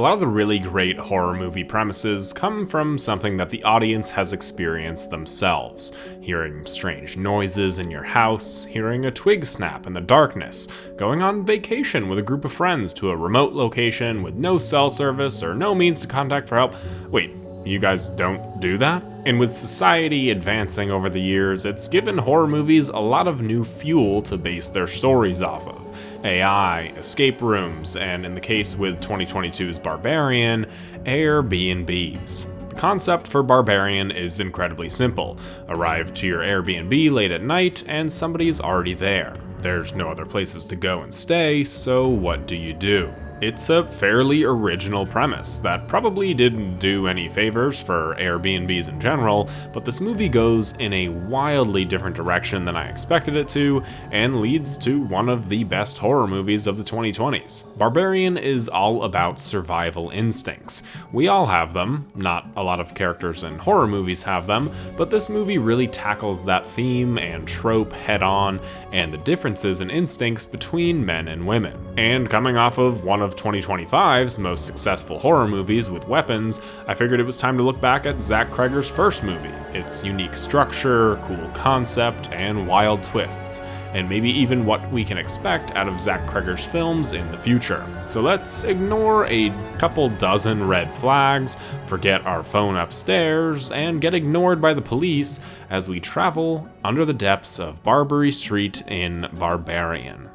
A lot of the really great horror movie premises come from something that the audience has experienced themselves. Hearing strange noises in your house, hearing a twig snap in the darkness, going on vacation with a group of friends to a remote location with no cell service or no means to contact for help. Wait, you guys don't do that? And with society advancing over the years, it's given horror movies a lot of new fuel to base their stories off of. AI, escape rooms, and in the case with 2022's Barbarian, Air BnBs. The concept for Barbarian is incredibly simple. Arrive to your Airbnb late at night and somebody's already there. There's no other places to go and stay, so what do? It's a fairly original premise that probably didn't do any favors for Airbnbs in general, but this movie goes in a wildly different direction than I expected it to, and leads to one of the best horror movies of the 2020s. Barbarian is all about survival instincts. We all have them, not a lot of characters in horror movies have them, but this movie really tackles that theme and trope head on, and the differences in instincts between men and women. And coming off of one of 2025's most successful horror movies with weapons, I figured it was time to look back at Zach Cregger's first movie, its unique structure, cool concept, and wild twists, and maybe even what we can expect out of Zach Cregger's films in the future. So let's ignore a couple dozen red flags, forget our phone upstairs, and get ignored by the police as we travel under the depths of Barbary Street in Barbarian.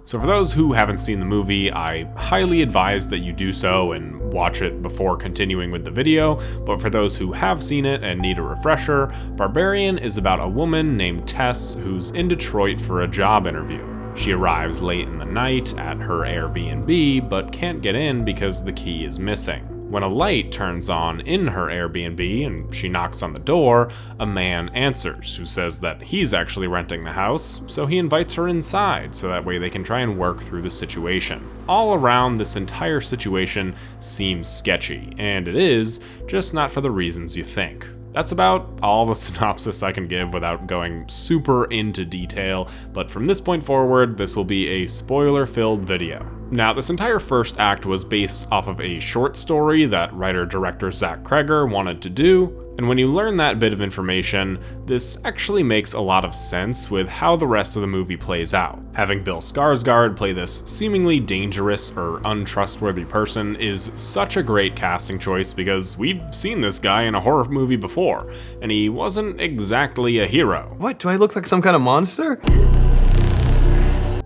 So for those who haven't seen the movie, I highly advise that you do so and watch it before continuing with the video, but for those who have seen it and need a refresher, Barbarian is about a woman named Tess who's in Detroit for a job interview. She arrives late in the night at her Airbnb, but can't get in because the key is missing. When a light turns on in her Airbnb and she knocks on the door, a man answers who says that he's actually renting the house, so he invites her inside so that way they can try and work through the situation. All around, this entire situation seems sketchy, and it is, just not for the reasons you think. That's about all the synopsis I can give without going super into detail, but from this point forward, this will be a spoiler-filled video. Now, this entire first act was based off of a short story that writer-director Zach Cregger wanted to do, and when you learn that bit of information, this actually makes a lot of sense with how the rest of the movie plays out. Having Bill Skarsgård play this seemingly dangerous or untrustworthy person is such a great casting choice because we've seen this guy in a horror movie before, and he wasn't exactly a hero. What, do I look like some kind of monster?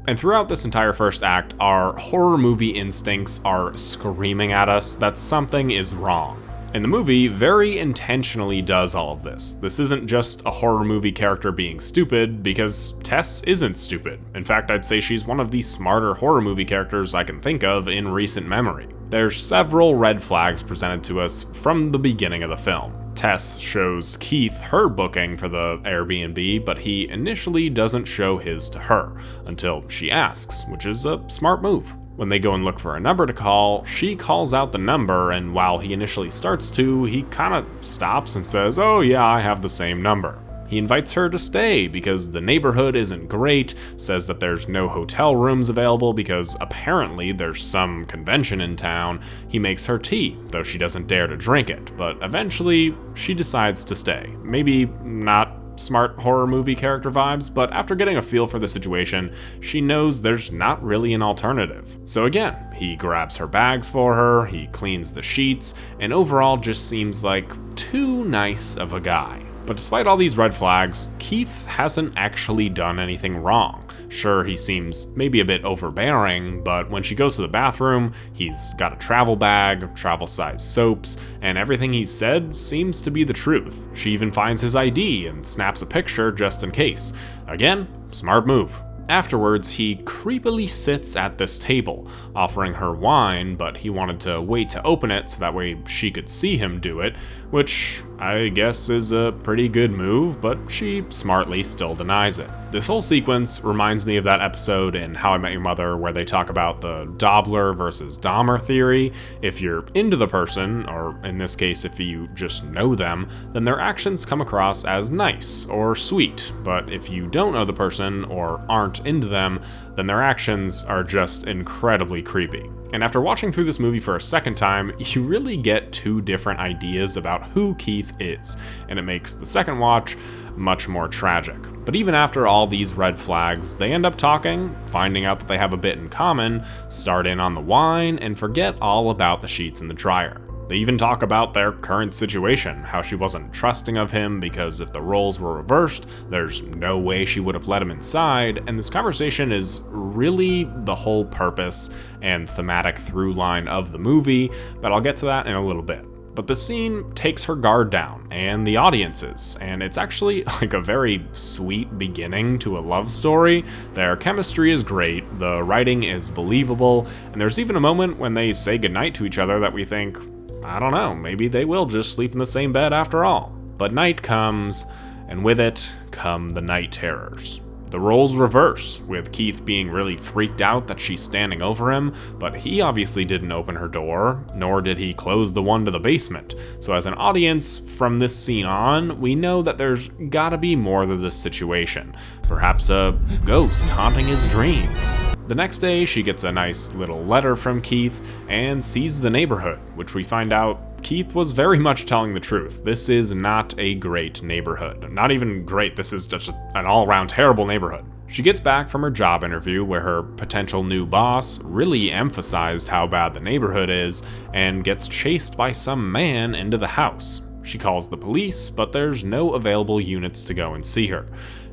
And throughout this entire first act, our horror movie instincts are screaming at us that something is wrong. And the movie very intentionally does all of this. This isn't just a horror movie character being stupid, because Tess isn't stupid. In fact, I'd say she's one of the smarter horror movie characters I can think of in recent memory. There's several red flags presented to us from the beginning of the film. Tess shows Keith her booking for the Airbnb, but he initially doesn't show his to her until she asks, which is a smart move. When they go and look for a number to call, she calls out the number, and while he initially starts to, he kinda stops and says, "Oh yeah, I have the same number." He invites her to stay because the neighborhood isn't great, says that there's no hotel rooms available because apparently there's some convention in town. He makes her tea, though she doesn't dare to drink it, but eventually she decides to stay. Maybe not smart horror movie character vibes, but after getting a feel for the situation, she knows there's not really an alternative. So again, he grabs her bags for her, he cleans the sheets, and overall just seems like too nice of a guy. But despite all these red flags, Keith hasn't actually done anything wrong. Sure, he seems maybe a bit overbearing, but when she goes to the bathroom, he's got a travel bag, travel-sized soaps, and everything he said seems to be the truth. She even finds his ID and snaps a picture just in case. Again, smart move. Afterwards, he creepily sits at this table, offering her wine, but he wanted to wait to open it so that way she could see him do it, which I guess is a pretty good move, but she smartly still denies it. This whole sequence reminds me of that episode in How I Met Your Mother where they talk about the Dobler versus Dahmer theory. If you're into the person, or in this case if you just know them, then their actions come across as nice or sweet. But if you don't know the person or aren't into them, then their actions are just incredibly creepy. And after watching through this movie for a second time, you really get two different ideas about who Keith is, and it makes the second watch much more tragic. But even after all these red flags, they end up talking, finding out that they have a bit in common, start in on the wine, and forget all about the sheets in the dryer. They even talk about their current situation, how she wasn't trusting of him because if the roles were reversed, there's no way she would have let him inside, and this conversation is really the whole purpose and thematic through line of the movie, but I'll get to that in a little bit. But the scene takes her guard down, and the audience's, and it's actually like a very sweet beginning to a love story. Their chemistry is great, the writing is believable, and there's even a moment when they say goodnight to each other that we think, I don't know, maybe they will just sleep in the same bed after all. But night comes, and with it come the night terrors. The roles reverse, with Keith being really freaked out that she's standing over him, but he obviously didn't open her door, nor did he close the one to the basement. So as an audience, from this scene on, we know that there's gotta be more to this situation. Perhaps a ghost haunting his dreams. The next day, she gets a nice little letter from Keith and sees the neighborhood, which we find out Keith was very much telling the truth. This is not a great neighborhood. Not even great, this is just an all-around terrible neighborhood. She gets back from her job interview where her potential new boss really emphasized how bad the neighborhood is and gets chased by some man into the house. She calls the police, but there's no available units to go and see her.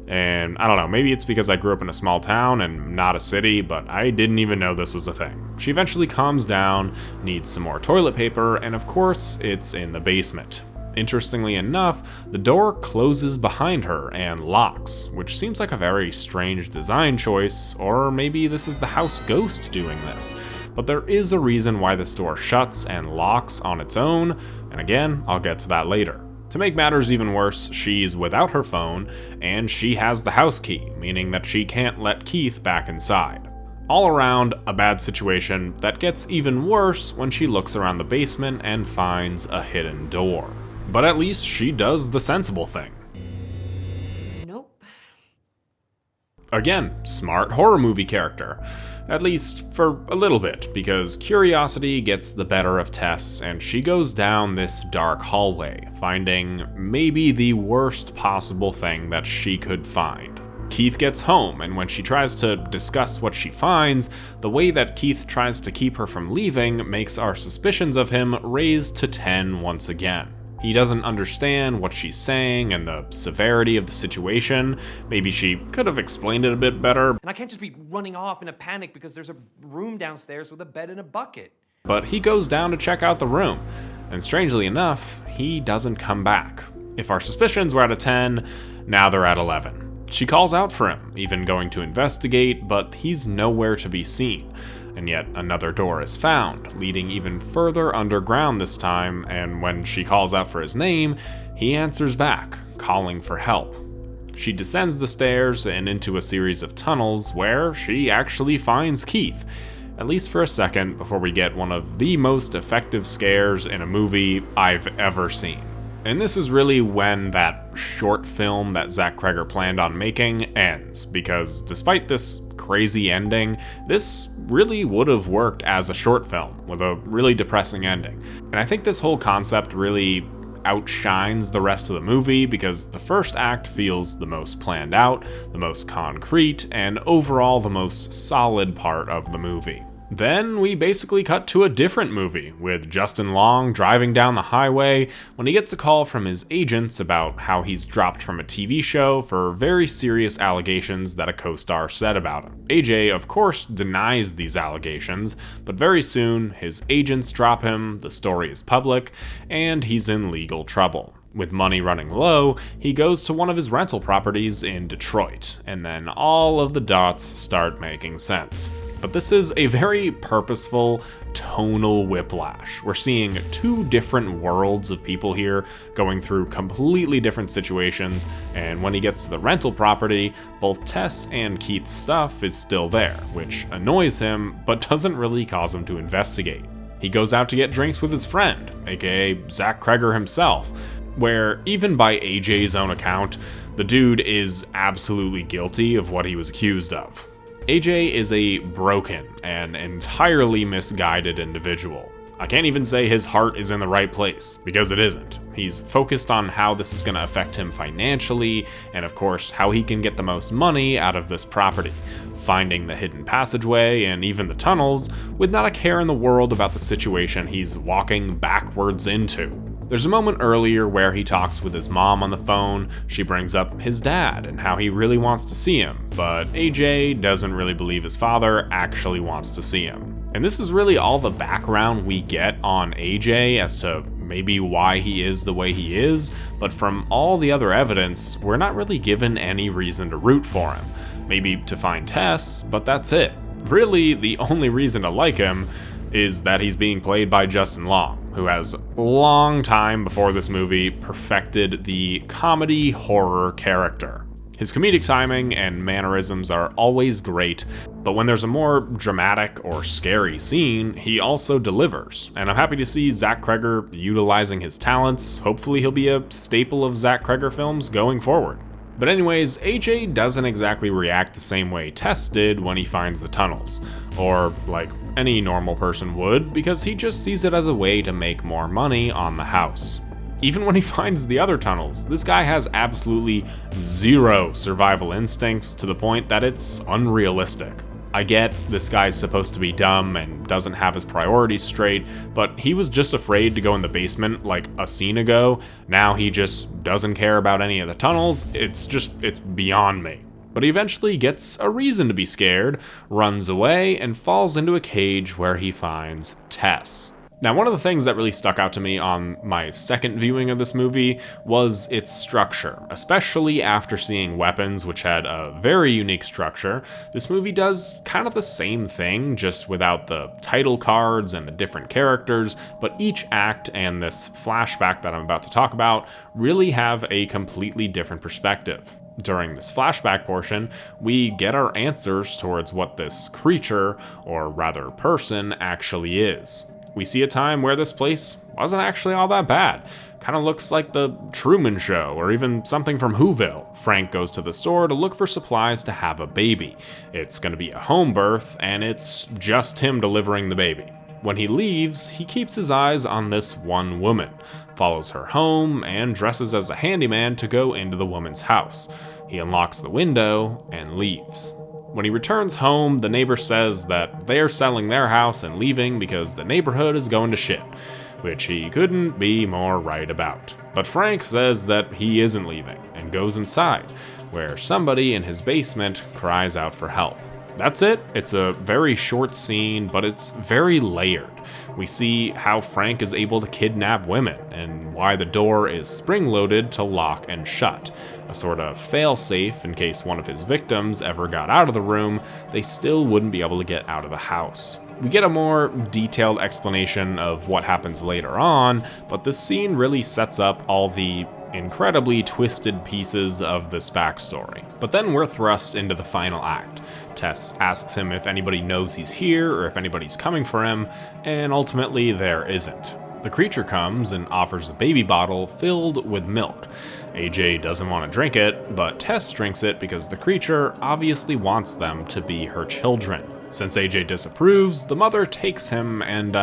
And I don't know, maybe it's because I grew up in a small town and not a city, but I didn't even know this was a thing. She eventually calms down, needs some more toilet paper, and of course, it's in the basement. Interestingly enough, the door closes behind her and locks, which seems like a very strange design choice, or maybe this is the house ghost doing this. But there is a reason why this door shuts and locks on its own, and again, I'll get to that later. To make matters even worse, she's without her phone, and she has the house key, meaning that she can't let Keith back inside. All around, a bad situation that gets even worse when she looks around the basement and finds a hidden door. But at least she does the sensible thing. Nope. Again, smart horror movie character. At least for a little bit, because curiosity gets the better of Tess, and she goes down this dark hallway, finding maybe the worst possible thing that she could find. Keith gets home, and when she tries to discuss what she finds, the way that Keith tries to keep her from leaving makes our suspicions of him raised to 10 once again. He doesn't understand what she's saying and the severity of the situation. Maybe she could have explained it a bit better. And I can't just be running off in a panic because there's a room downstairs with a bed and a bucket. But he goes down to check out the room, and strangely enough, he doesn't come back. If our suspicions were at a 10, now they're at 11. She calls out for him, even going to investigate, but he's nowhere to be seen. And yet another door is found, leading even further underground this time, and when she calls out for his name, he answers back, calling for help. She descends the stairs and into a series of tunnels where she actually finds Keith, at least for a second, before we get one of the most effective scares in a movie I've ever seen. And this is really when that short film that Zach Cregger planned on making ends, because despite this crazy ending, this really would have worked as a short film with a really depressing ending. And I think this whole concept really outshines the rest of the movie because the first act feels the most planned out, the most concrete, and overall the most solid part of the movie. Then we basically cut to a different movie, with Justin Long driving down the highway when he gets a call from his agents about how he's dropped from a TV show for very serious allegations that a co-star said about him. AJ, of course, denies these allegations, but very soon his agents drop him, the story is public, and he's in legal trouble. With money running low, he goes to one of his rental properties in Detroit, and then all of the dots start making sense. But this is a very purposeful, tonal whiplash. We're seeing two different worlds of people here going through completely different situations, and when he gets to the rental property, both Tess and Keith's stuff is still there, which annoys him, but doesn't really cause him to investigate. He goes out to get drinks with his friend, aka Zach Kreger himself, where even by AJ's own account, the dude is absolutely guilty of what he was accused of. AJ is a broken and entirely misguided individual. I can't even say his heart is in the right place, because it isn't. He's focused on how this is going to affect him financially, and of course, how he can get the most money out of this property, finding the hidden passageway and even the tunnels, with not a care in the world about the situation he's walking backwards into. There's a moment earlier where he talks with his mom on the phone. She brings up his dad and how he really wants to see him, but AJ doesn't really believe his father actually wants to see him. And this is really all the background we get on AJ as to maybe why he is the way he is, but from all the other evidence, we're not really given any reason to root for him. Maybe to find Tess, but that's it. Really, the only reason to like him is that he's being played by Justin Long, who has a long time before this movie perfected the comedy horror character. His comedic timing and mannerisms are always great, but when there's a more dramatic or scary scene, he also delivers. And I'm happy to see Zach Kreger utilizing his talents. Hopefully he'll be a staple of Zach Kreger films going forward. But anyways, AJ doesn't exactly react the same way Tess did when he finds the tunnels, or like any normal person would, because he just sees it as a way to make more money on the house. Even when he finds the other tunnels, this guy has absolutely zero survival instincts to the point that it's unrealistic. I get this guy's supposed to be dumb and doesn't have his priorities straight, but he was just afraid to go in the basement like a scene ago. Now he just doesn't care about any of the tunnels. It's beyond me. But he eventually gets a reason to be scared, runs away, and falls into a cage where he finds Tess. Now, one of the things that really stuck out to me on my second viewing of this movie was its structure, especially after seeing Weapons, which had a very unique structure. This movie does kind of the same thing, just without the title cards and the different characters, but each act and this flashback that I'm about to talk about really have a completely different perspective. During this flashback portion, we get our answers towards what this creature, or rather person, actually is. We see a time where this place wasn't actually all that bad. Kind of looks like the Truman Show, or even something from Whoville. Frank goes to the store to look for supplies to have a baby. It's going to be a home birth, and it's just him delivering the baby. When he leaves, he keeps his eyes on this one woman, follows her home, and dresses as a handyman to go into the woman's house. He unlocks the window and leaves. When he returns home, the neighbor says that they're selling their house and leaving because the neighborhood is going to shit, which he couldn't be more right about. But Frank says that he isn't leaving and goes inside, where somebody in his basement cries out for help. That's it. It's a very short scene, but it's very layered. We see how Frank is able to kidnap women and why the door is spring-loaded to lock and shut. A sort of fail-safe in case one of his victims ever got out of the room, they still wouldn't be able to get out of the house. We get a more detailed explanation of what happens later on, but this scene really sets up all the incredibly twisted pieces of this backstory. But then we're thrust into the final act. Tess asks him if anybody knows he's here or if anybody's coming for him, and ultimately there isn't. The creature comes and offers a baby bottle filled with milk. AJ doesn't want to drink it, but Tess drinks it because the creature obviously wants them to be her children. Since AJ disapproves, the mother takes him and,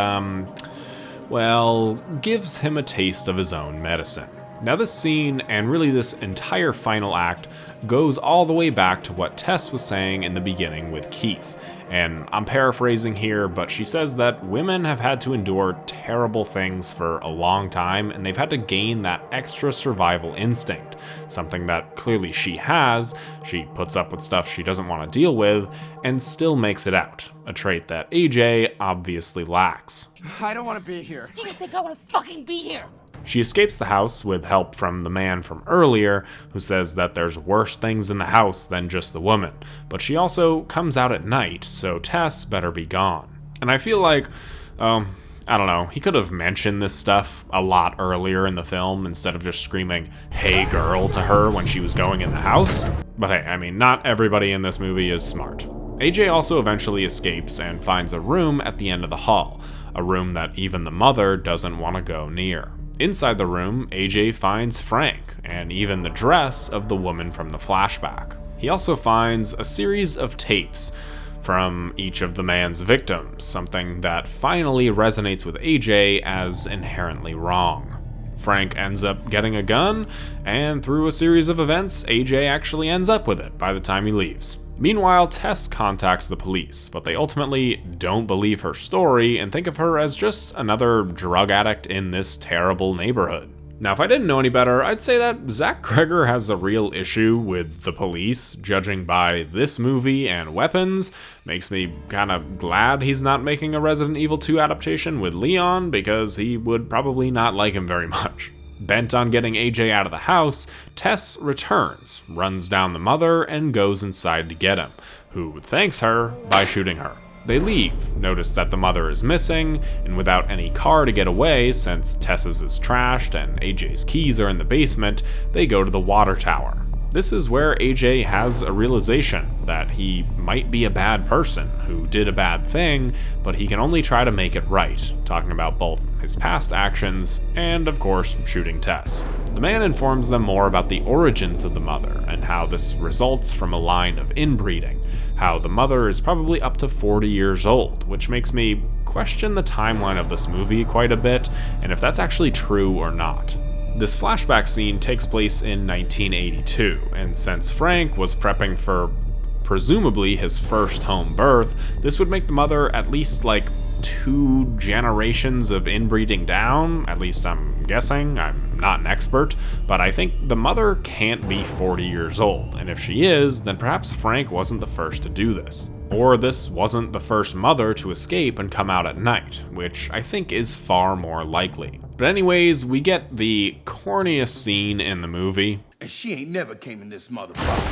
gives him a taste of his own medicine. Now this scene, and really this entire final act, goes all the way back to what Tess was saying in the beginning with Keith. And I'm paraphrasing here, but she says that women have had to endure terrible things for a long time, and they've had to gain that extra survival instinct, something that clearly she has. She puts up with stuff she doesn't want to deal with, and still makes it out, a trait that AJ obviously lacks. I don't want to be here. Do you think I want to fucking be here? She escapes the house with help from the man from earlier, who says that there's worse things in the house than just the woman, but she also comes out at night, so Tess better be gone. And I feel like, I don't know, he could have mentioned this stuff a lot earlier in the film instead of just screaming, "Hey girl," to her when she was going in the house. But hey, I mean, not everybody in this movie is smart. AJ also eventually escapes and finds a room at the end of the hall, a room that even the mother doesn't want to go near. Inside the room, AJ finds Frank, and even the dress of the woman from the flashback. He also finds a series of tapes from each of the man's victims, something that finally resonates with AJ as inherently wrong. Frank ends up getting a gun, and through a series of events, AJ actually ends up with it by the time he leaves. Meanwhile, Tess contacts the police, but they ultimately don't believe her story and think of her as just another drug addict in this terrible neighborhood. Now, if I didn't know any better, I'd say that Zach Cregger has a real issue with the police, judging by this movie and Weapons. Makes me kind of glad he's not making a Resident Evil 2 adaptation with Leon, because he would probably not like him very much. Bent on getting AJ out of the house, Tess returns, runs down the mother, and goes inside to get him, who thanks her by shooting her. They leave, notice that the mother is missing, and without any car to get away since Tess's is trashed and AJ's keys are in the basement, they go to the water tower. This is where AJ has a realization that he might be a bad person who did a bad thing, but he can only try to make it right, talking about both his past actions and, of course, shooting Tess. The man informs them more about the origins of the mother and how this results from a line of inbreeding, how the mother is probably up to 40 years old, which makes me question the timeline of this movie quite a bit, and if that's actually true or not. This flashback scene takes place in 1982, and since Frank was prepping for presumably his first home birth, this would make the mother at least like 2 generations of inbreeding down, at least I'm guessing. I'm not an expert, but I think the mother can't be 40 years old, and if she is, then perhaps Frank wasn't the first to do this. Or this wasn't the first mother to escape and come out at night, which I think is far more likely. But anyways, we get the corniest scene in the movie. And she ain't never came in this motherfucker.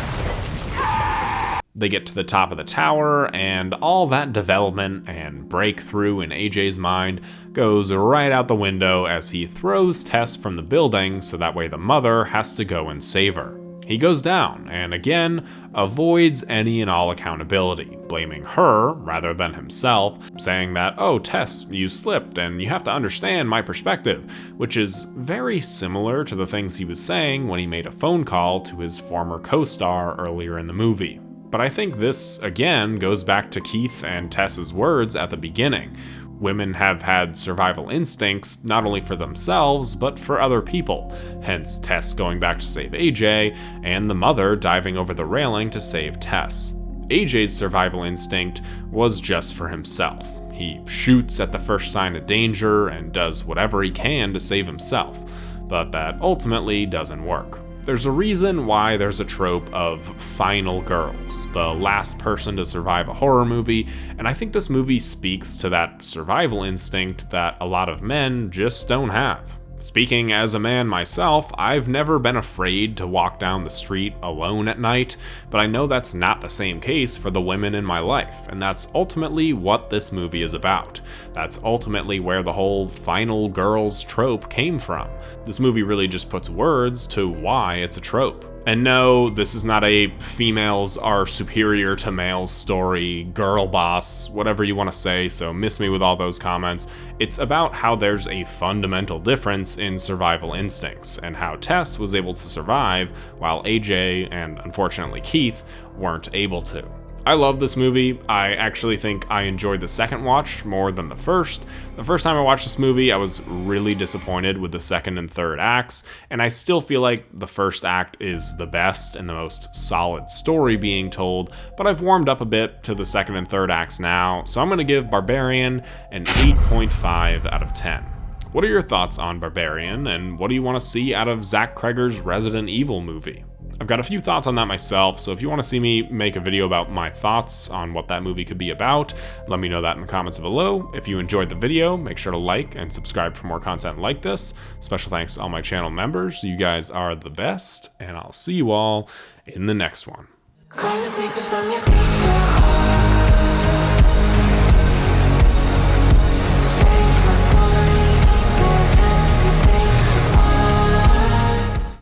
They get to the top of the tower, and all that development and breakthrough in AJ's mind goes right out the window as he throws Tess from the building so that way the mother has to go and save her. He goes down, and again, avoids any and all accountability, blaming her rather than himself, saying that, "Oh, Tess, you slipped, and you have to understand my perspective," which is very similar to the things he was saying when he made a phone call to his former co-star earlier in the movie. But I think this, again, goes back to Keith and Tess's words at the beginning. Women have had survival instincts, not only for themselves, but for other people, hence Tess going back to save AJ, and the mother diving over the railing to save Tess. AJ's survival instinct was just for himself. He shoots at the first sign of danger and does whatever he can to save himself, but that ultimately doesn't work. There's a reason why there's a trope of final girls, the last person to survive a horror movie, and I think this movie speaks to that survival instinct that a lot of men just don't have. Speaking as a man myself, I've never been afraid to walk down the street alone at night, but I know that's not the same case for the women in my life, and that's ultimately what this movie is about. That's ultimately where the whole final girls trope came from. This movie really just puts words to why it's a trope. And no, this is not a females are superior to males story, girl boss, whatever you want to say, so miss me with all those comments. It's about how there's a fundamental difference in survival instincts, and how Tess was able to survive while AJ, and unfortunately Keith, weren't able to. I love this movie. I actually think I enjoyed the second watch more than the first. The first time I watched this movie, I was really disappointed with the second and third acts, and I still feel like the first act is the best and the most solid story being told, but I've warmed up a bit to the second and third acts now, so I'm going to give Barbarian an 8.5 out of 10. What are your thoughts on Barbarian, and what do you want to see out of Zach Cregger's Resident Evil movie? I've got a few thoughts on that myself, so if you want to see me make a video about my thoughts on what that movie could be about, let me know that in the comments below. If you enjoyed the video, make sure to like and subscribe for more content like this. Special thanks to all my channel members. You guys are the best, and I'll see you all in the next one.